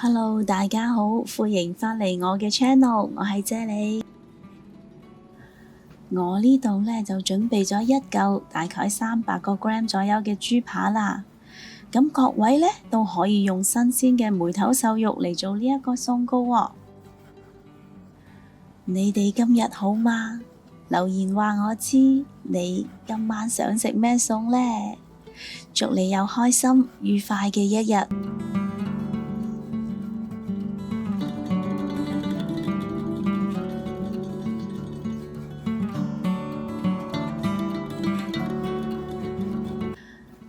Hello，大家好，歡迎返嚟我嘅 channel，我係啫喱。我呢度呢就準備咗一嚿大概300個 gram 左右嘅豬扒啦。咁各位呢都可以用新鮮嘅梅頭瘦肉嚟做呢一個餸噶喎。你哋今日好嗎？留言話我知，你今晚想食咩餸呢？祝你有開心愉快嘅一日。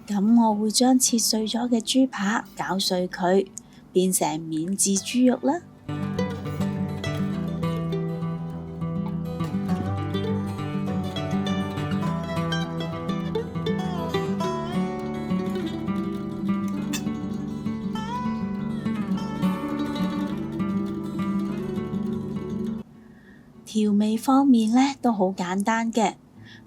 咁我會將切碎咗嘅豬扒攪碎佢，變成免治豬肉啦。調味方面呢都好簡單嘅，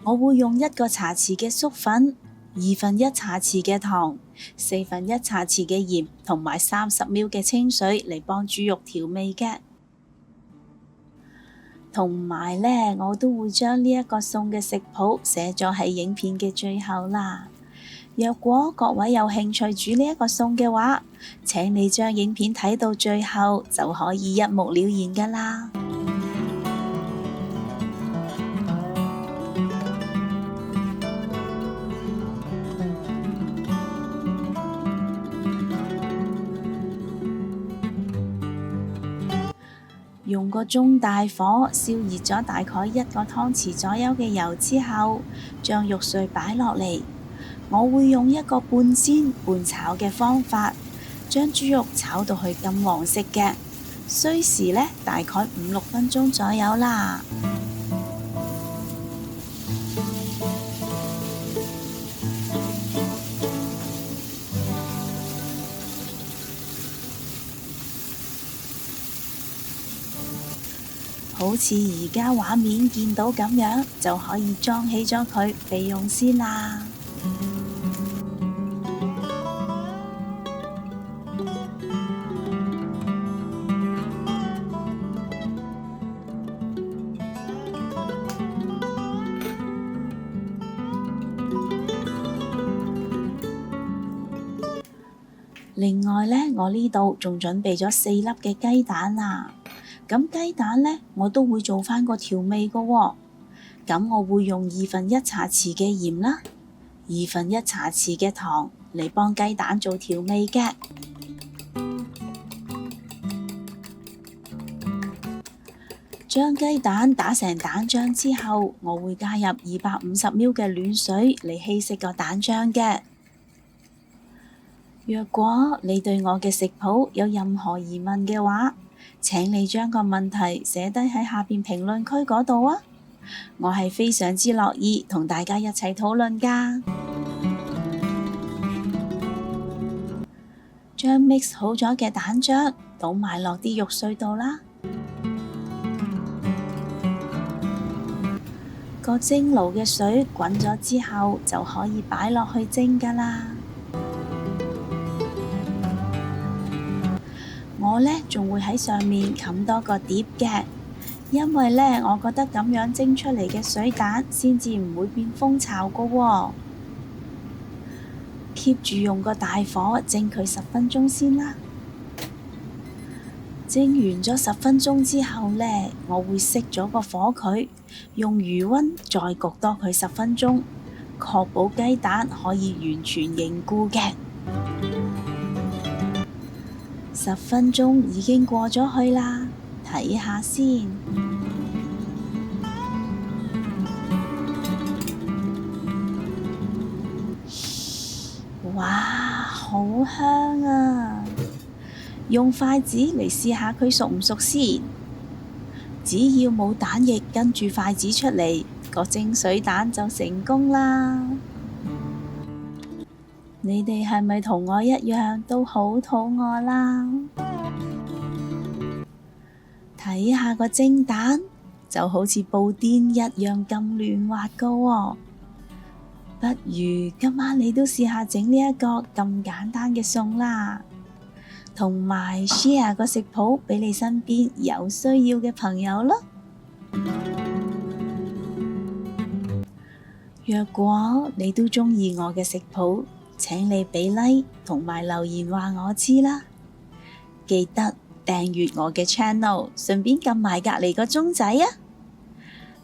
我會用1個茶匙嘅粟粉、1/2茶匙嘅糖、1/4茶匙嘅鹽同埋30ml嘅清水嚟幫豬肉調味嘅。同埋呢，我都會將呢一個餸嘅食譜寫咗喺影片嘅最後啦。若果各位有興趣煮呢一個餸嘅話，請你將影片睇到最後就可以一目了然㗎啦。用個中大火燒熱咗大概1個湯匙左右嘅油之後，將肉碎擺落嚟。我會用一個半煎半炒嘅方法，將豬肉炒到去金黃色嘅，需時呢大概5-6分鐘左右啦。好似而家畫面見到咁樣，就可以裝起咗佢備用先啦。另外呢，我呢度仲準備咗4粒嘅雞蛋啊。咁雞蛋呢，我都會做返個調味噶喎。咁我會用1/2茶匙嘅鹽啦，1/2茶匙嘅糖嚟幫雞蛋做調味嘅。將雞蛋打成蛋漿之後，我會加入250ml嘅暖水嚟稀釋個蛋漿嘅。若果你對我嘅食譜有任何疑問嘅話，請你將個問題寫低喺下邊評論區嗰度啊！我係非常之樂意同大家一齊討論㗎。將 mix 好咗嘅蛋漿倒埋落啲肉碎度啦。個蒸爐嘅水滾咗之後，就可以擺落去蒸㗎啦。我呢仲會喺上面冚多個碟嘅，因為呢我覺得咁樣蒸出嚟嘅水蛋先至唔會變蜂巢噶喎。keep 住用個大火蒸佢10分鐘先啦。蒸完咗10分鐘之後呢，我會熄咗個火佢，用餘溫再焗多佢10分鐘，確保雞蛋可以完全凝固嘅。10分鐘已經過咗去啦，睇下先。哇，好香啊！用筷子嚟試下佢熟唔熟先。只要冇蛋液跟住筷子出嚟，個蒸水蛋就成功啦。你哋係咪同我一樣都好肚餓啦？睇下個蒸蛋，就好似布甸一樣咁嫩滑噶喎。不如今晚你都試下整呢一個咁簡單嘅餸啦。同埋 share 個食譜俾你身邊有需要嘅朋友咯。若果你都鍾意我嘅食譜，請你俾 like 同埋留言話我知啦。記得訂閱我嘅 channel， 順便撳埋隔離個鐘仔啊！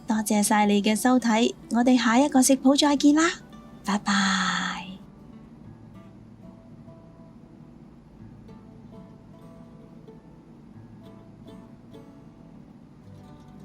多謝晒你嘅收睇，我哋下一個食譜再見啦，拜拜。